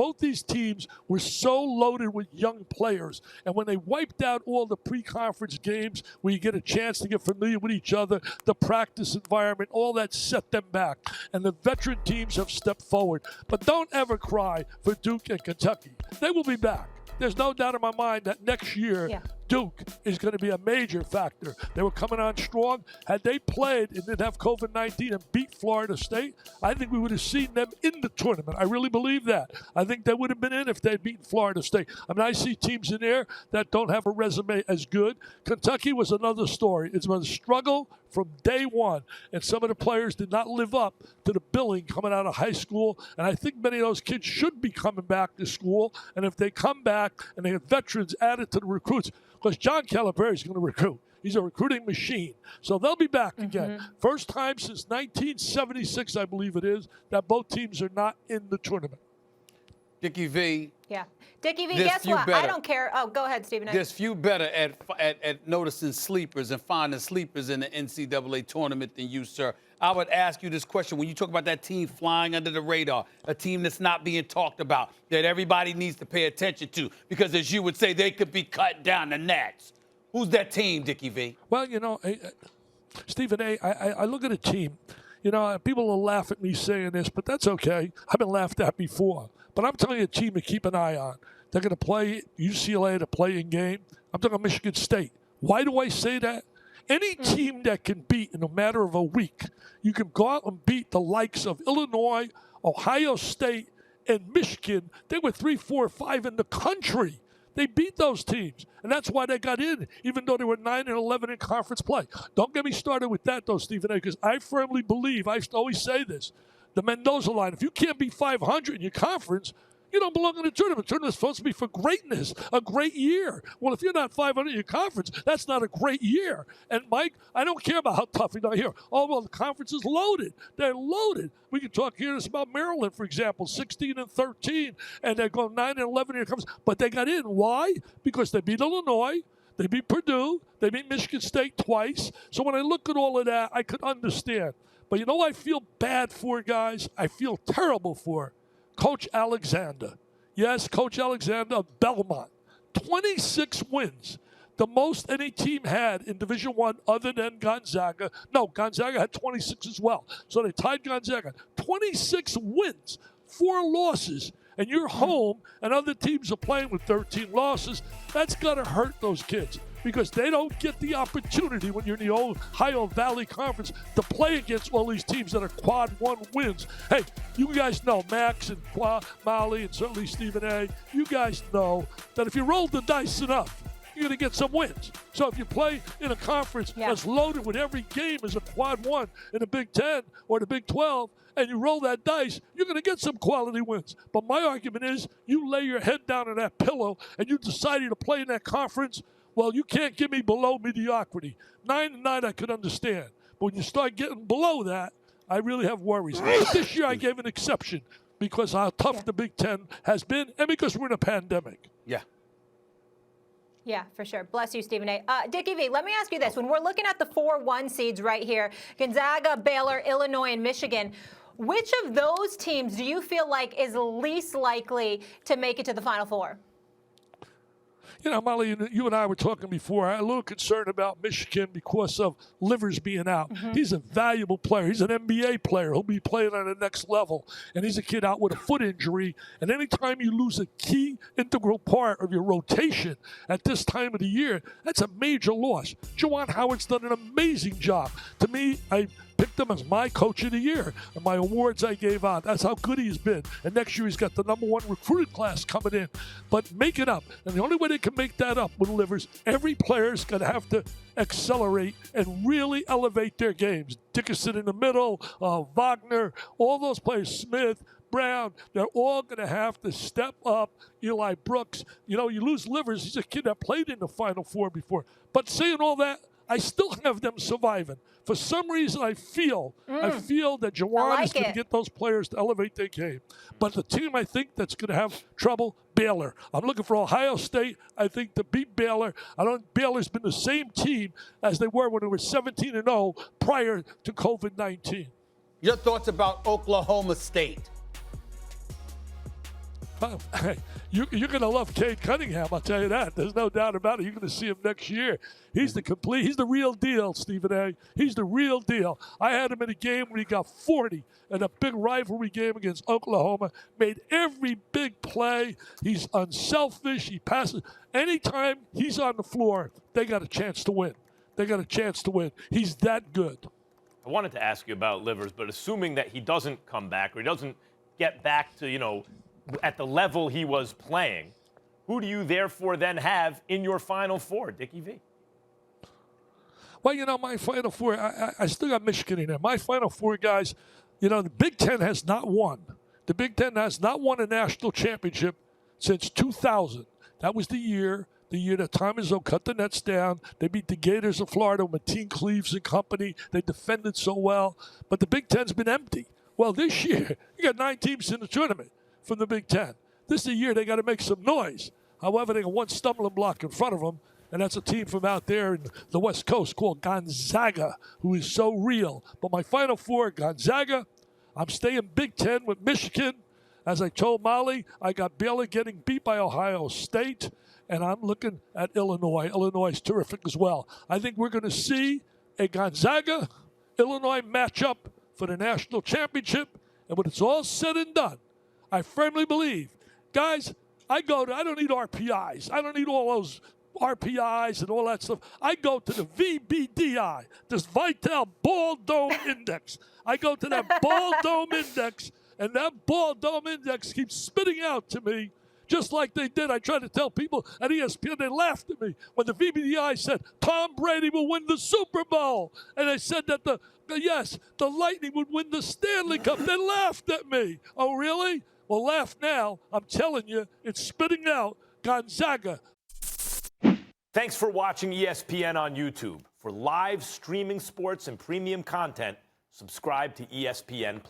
both these teams were so loaded with young players. And when they wiped out all the pre-conference games where you get a chance to get familiar with each other, the practice environment, all that set them back. And the veteran teams have stepped forward. But don't ever cry for Duke and Kentucky. They will be back. There's no doubt in my mind that next year, Duke is going to be a major factor. They were coming on strong. Had they played and didn't have COVID-19 and beat Florida State, I think we would have seen them in the tournament. I really believe that. I think they would have been in if they'd beaten Florida State. I mean, I see teams in there that don't have a resume as good. Kentucky was another story. It's been a struggle from day one, and some of the players did not live up to the billing coming out of high school, and I think many of those kids should be coming back to school, and if they come back and they have veterans added to the recruits, because John Calipari is going to recruit. He's a recruiting machine. So they'll be back again. First time since 1976, I believe it is, that both teams are not in the tournament. Dickie V. Yeah. Dickie V, guess what? I don't care. Oh, go ahead, Stephen A. There's few better at noticing sleepers and finding sleepers in the NCAA tournament than you, sir. I would ask you this question. When you talk about that team flying under the radar, a team that's not being talked about, that everybody needs to pay attention to, because as you would say, they could be cut down the nets. Who's that team, Dickie V? Well, you know, Stephen A., I look at a team. You know, people will laugh at me saying this, but that's okay. I've been laughed at before. But I'm telling you a team to keep an eye on. They're going to play UCLA at a playing game. I'm talking Michigan State. Why do I say that? Any team that can beat in a matter of a week, you can go out and beat the likes of Illinois, Ohio State, and Michigan. They were 3, 4, 5 in the country. They beat those teams, and that's why they got in, even though they were 9 and 11 in conference play. Don't get me started with that, though, Stephen A., because I firmly believe, I always say this, the Mendoza line, if you can't be 500 in your conference, you don't belong in the tournament. The tournament's supposed to be for greatness, a great year. Well, if you're not 500 in your conference, that's not a great year. And, Mike, I don't care about how tough you're not here. Oh, well, the conference is loaded. They're loaded. We can talk here about Maryland, for example, 16 and 13, and they're going 9 and 11 in your conference. But they got in. Why? Because they beat Illinois. They beat Purdue. They beat Michigan State twice. So when I look at all of that, I could understand. But you know I feel bad for, guys? I feel terrible for Coach Alexander. Yes, Coach Alexander of Belmont. 26 wins. The most any team had in Division I other than Gonzaga. No, Gonzaga had 26 as well. So they tied Gonzaga. 26 wins, 4 losses. And you're home and other teams are playing with 13 losses. That's got to hurt those kids, because they don't get the opportunity when you're in the old Ohio Valley Conference to play against all these teams that are quad 1 wins. Hey, you guys know, Max and Molly and certainly Stephen A., you guys know that if you roll the dice enough, you're going to get some wins. So if you play in a conference that's loaded with every game as a quad 1 in the Big 10 or the Big 12, and you roll that dice, you're going to get some quality wins. But my argument is, you lay your head down on that pillow and you decided to play in that conference, well, you can't give me below mediocrity. 9 and 9 I could understand. But when you start getting below that, I really have worries. But this year I gave an exception because how tough the Big Ten has been and because we're in a pandemic. Yeah. Yeah, for sure. Bless you, Stephen A. Dickie V, let me ask you this. When we're looking at the 4-1 seeds right here, Gonzaga, Baylor, Illinois, and Michigan, which of those teams do you feel like is least likely to make it to the Final Four? You know, Molly, you and I were talking before. I'm a little concerned about Michigan because of Livers being out. He's a valuable player. He's an NBA player. He'll be playing on the next level. And he's a kid out with a foot injury. And anytime you lose a key integral part of your rotation at this time of the year, that's a major loss. Juwan Howard's done an amazing job. To me, I picked him as my coach of the year and my awards I gave out. That's how good he's been. And next year he's got the #1 recruited class coming in. But make it up. And the only way they can make that up with Livers, every player's going to have to accelerate and really elevate their games. Dickerson in the middle, Wagner, all those players, Smith, Brown, they're all going to have to step up. Eli Brooks, you know, you lose Livers. He's a kid that played in the Final Four before. But saying all that, I still have them surviving. For some reason, I feel that Juwan is going to get those players to elevate their game. But the team I think that's going to have trouble, Baylor. I'm looking for Ohio State, I think, to beat Baylor. Baylor's been the same team as they were when they were 17-0 prior to COVID-19. Your thoughts about Oklahoma State? Hey, you're going to love Cade Cunningham, I'll tell you that. There's no doubt about it. You're going to see him next year. He's the real deal, Stephen A. He's the real deal. I had him in a game where he got 40 in a big rivalry game against Oklahoma, made every big play. He's unselfish. He passes. Anytime he's on the floor, they got a chance to win. They got a chance to win. He's that good. I wanted to ask you about Livers, but assuming that he doesn't come back or he doesn't get back to, at the level he was playing, who do you therefore then have in your Final Four, Dickie V? Well, my Final Four, I still got Michigan in there. My Final Four guys, the Big Ten has not won. The Big Ten has not won a national championship since 2000. That was the year that Tom Izzo cut the nets down. They beat the Gators of Florida, Mateen Cleaves and company. They defended so well. But the Big Ten's been empty. Well, this year, you got 9 teams in the tournament from the Big Ten. This is the year they got to make some noise. However, they got one stumbling block in front of them, and that's a team from out there in the West Coast called Gonzaga, who is so real. But my Final Four, Gonzaga, I'm staying Big Ten with Michigan. As I told Molly, I got Baylor getting beat by Ohio State, and I'm looking at Illinois. Illinois is terrific as well. I think we're going to see a Gonzaga-Illinois matchup for the national championship, and when it's all said and done, I firmly believe, guys, I don't need RPIs. I don't need all those RPIs and all that stuff. I go to the VBDI, this Vitale Ball Dome Index. I go to that Ball Dome Index, and that Ball Dome Index keeps spitting out to me just like they did. I tried to tell people at ESPN, they laughed at me when the VBDI said Tom Brady will win the Super Bowl. And they said that the Lightning would win the Stanley Cup. They laughed at me. Oh, really? Well, laugh now. I'm telling you, it's spitting out Gonzaga. Thanks for watching ESPN on YouTube. For live streaming sports and premium content, subscribe to ESPN+.